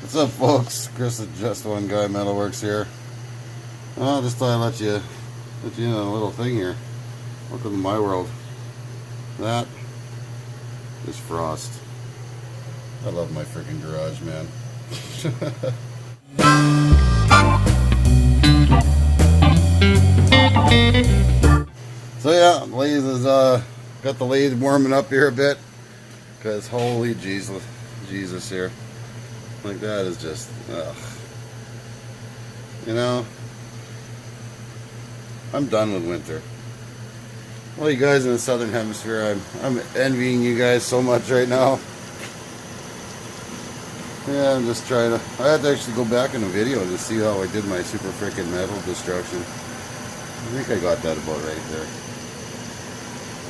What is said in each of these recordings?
What's up, folks? Chris at Just One Guy Metalworks here. Oh, just thought I'd let you in on a little thing here. Welcome to my world. That is frost. I love my freaking garage, man. So yeah, lathe is got the lathe warming up here a bit, because holy Jesus here. Like that is just, ugh. You know, I'm done with winter. Well, you guys in the southern hemisphere, I'm envying you guys so much right now. Yeah, I'm just trying to. I had to actually go back in the video to see how I did my super freaking metal destruction. I think I got that about right there.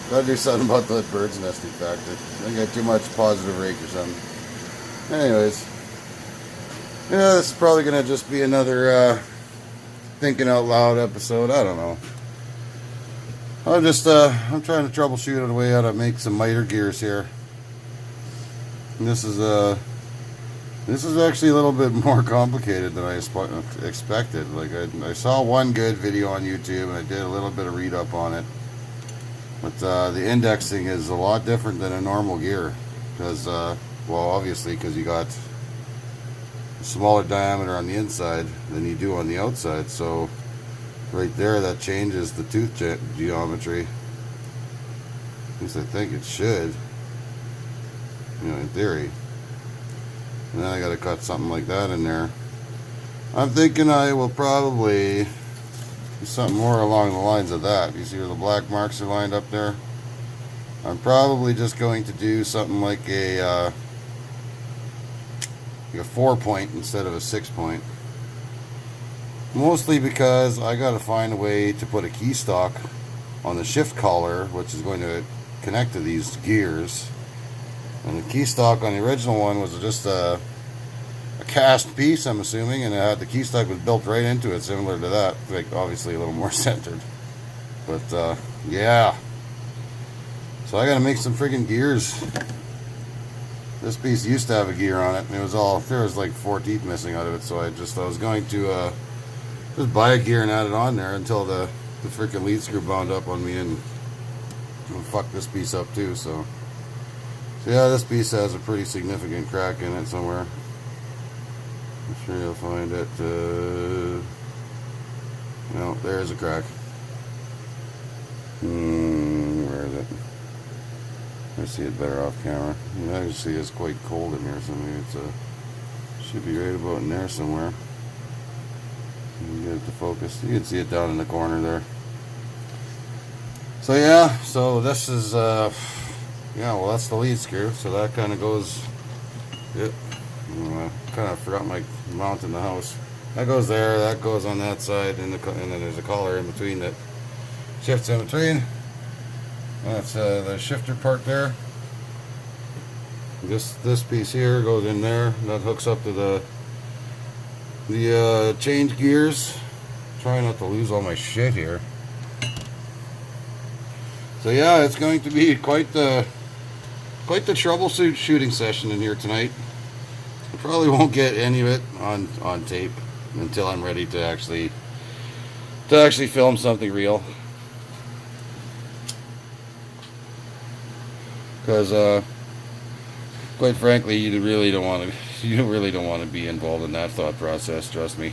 Gotta do something about that bird's nesting factor. I got too much positive rake or something. Anyways. Yeah, this is probably going to just be another thinking out loud episode. I don't know. I'm trying to troubleshoot a way how to make some miter gears here. And this is actually a little bit more complicated than I expected. Like I saw one good video on YouTube and I did a little bit of read up on it. But the indexing is a lot different than a normal gear because, well, obviously because you got smaller diameter on the inside than you do on the outside, so right there that changes the tooth geometry. At least I think it should, you know, in theory. And then I got to cut something like that in there. I'm thinking I will probably do something more along the lines of that. You see where the black marks are lined up there? I'm probably just going to do something like a 4-point instead of a 6-point. Mostly because I got to find a way to put a key stock on the shift collar, which is going to connect to these gears. And the key stock on the original one was just a cast piece, I'm assuming, and the key stock was built right into it, similar to that, like obviously a little more centered. But yeah, so I got to make some freaking gears. This piece used to have a gear on it, and there was like 4 teeth missing out of it, so I was going to just buy a gear and add it on there until the freaking lead screw bound up on me and fuck this piece up too. So yeah, this piece has a pretty significant crack in it somewhere. I'm sure you'll find it. No, there's a crack. Where is it? I see it better off camera. You can actually see it's quite cold in here, so maybe should be right about in there somewhere. You can get it to focus. You can see it down in the corner there. So yeah, so this is yeah, well that's the lead screw. So that kind of goes. Yep. Kind of forgot my mount in the house. That goes there. That goes on that side, and then there's a collar in between that shifts in between. That's the shifter part there. This piece here goes in there. That hooks up to the change gears. Trying not to lose all my shit here. So yeah, it's going to be quite the troubleshooting session in here tonight. I probably won't get any of it on tape until I'm ready to actually film something real. Because quite frankly, you really don't want to be involved in that thought process. Trust me,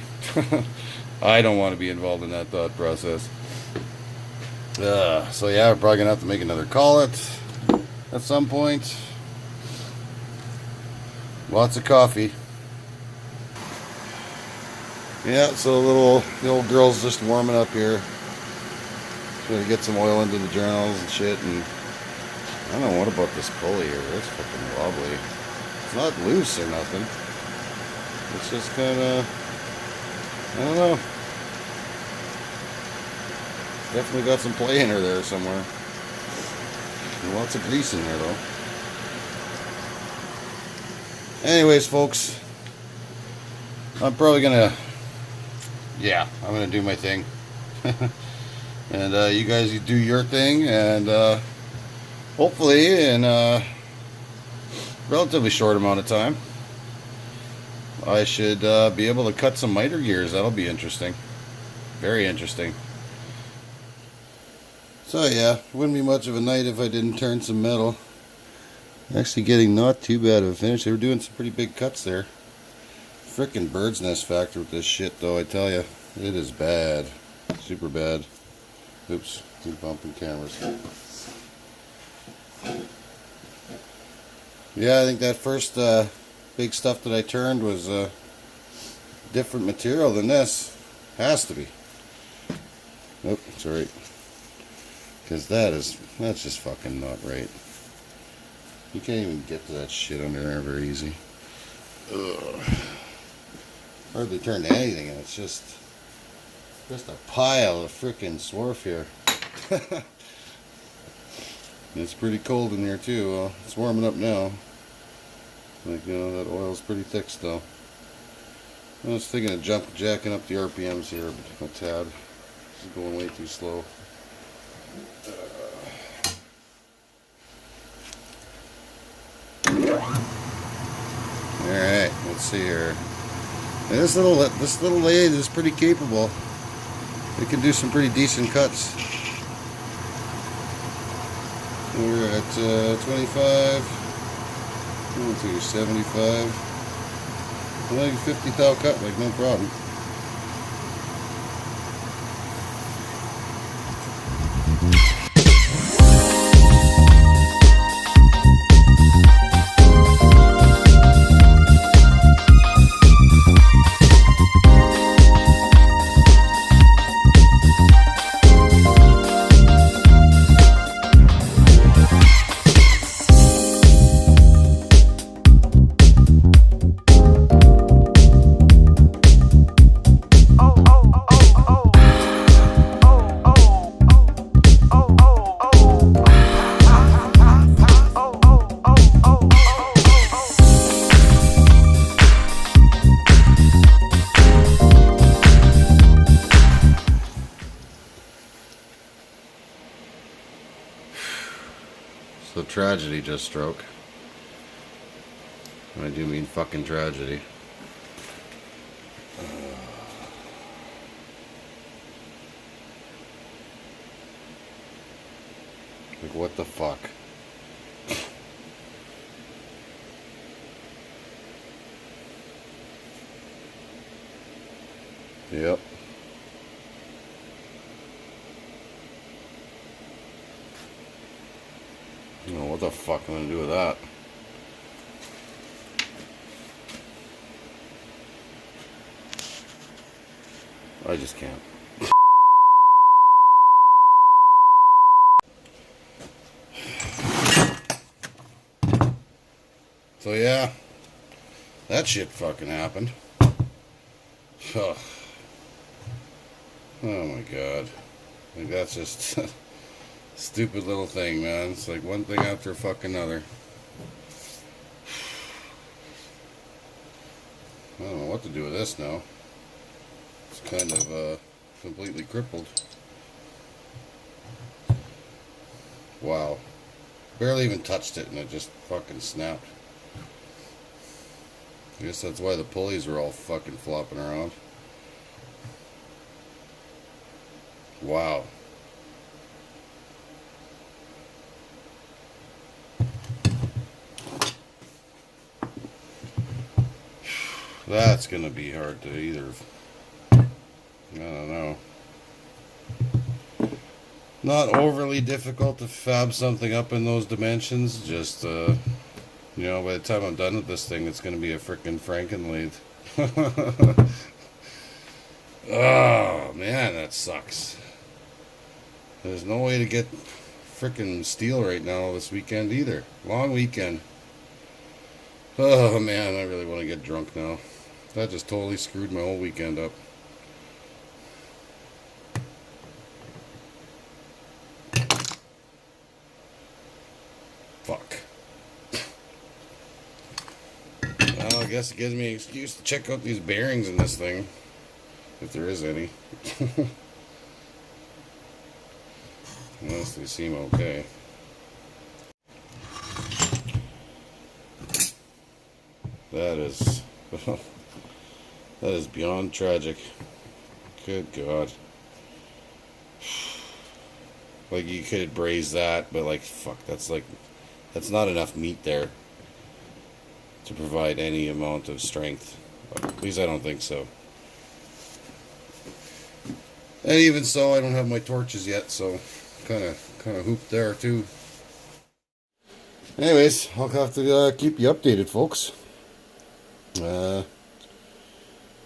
I don't want to be involved in that thought process. So yeah, we're probably gonna have to make another call at some point. Lots of coffee. Yeah, so the old girl's just warming up here. Trying to get some oil into the journals and shit, and I don't know, what about this pulley here? It's fucking wobbly. It's not loose or nothing. It's just kind of, I don't know. Definitely got some play in her there somewhere. And lots of grease in there though. Anyways, folks, I'm probably gonna, yeah, I'm gonna do my thing. And you guys, you do your thing, and hopefully in a relatively short amount of time, I should be able to cut some miter gears. That'll be interesting. Very interesting. So yeah, wouldn't be much of a night if I didn't turn some metal. Actually getting not too bad of a finish. They were doing some pretty big cuts there. Frickin' bird's nest factor with this shit though, I tell you. It is bad. Super bad. Oops, keep bumping cameras. Yeah, I think that first big stuff that I turned was different material than this. Has to be. Nope, it's alright. Because that's just fucking not right. You can't even get to that shit under there very easy. Ugh. Hardly turned to anything, and it's just a pile of frickin' swarf here. It's pretty cold in here too. It's warming up now. Like, you know, that oil's pretty thick still. I was thinking of jacking up the RPMs here a tad. This is going way too slow. Alright, let's see here. And this little lathe is pretty capable. It can do some pretty decent cuts. We're at 25. We'll take 75. Like 50 thou cut, like no problem. So tragedy just struck. I do mean fucking tragedy. Like what the fuck? Yep. Oh, what the fuck am I gonna do with that? I just can't. So yeah, that shit fucking happened. Oh, oh my god. Like that's just stupid little thing, man. It's like one thing after fucking another. I don't know what to do with this now. It's kind of completely crippled. Wow. Barely even touched it and it just fucking snapped. I guess that's why the pulleys are all fucking flopping around. Wow. That's gonna be hard to either. I don't know. Not overly difficult to fab something up in those dimensions. Just, you know, by the time I'm done with this thing, it's gonna be a frickin' Franken lathe. Oh man, that sucks. There's no way to get frickin' steel right now this weekend either. Long weekend. Oh man, I really want to get drunk now. That just totally screwed my whole weekend up. Fuck. Well, I guess it gives me an excuse to check out these bearings in this thing. If there is any. Unless they seem okay. That is... That is beyond tragic. Good God. Like, you could braise that, but like, fuck, that's not enough meat there to provide any amount of strength. At least I don't think so. And even so, I don't have my torches yet, so kind of hooped there too. Anyways, I'll have to keep you updated, folks.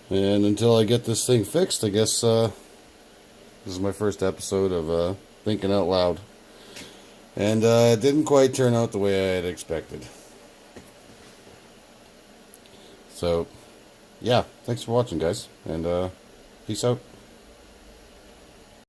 And until I get this thing fixed, I guess this is my first episode of Thinking Out Loud. And it didn't quite turn out the way I had expected. So, yeah, thanks for watching, guys. And peace out.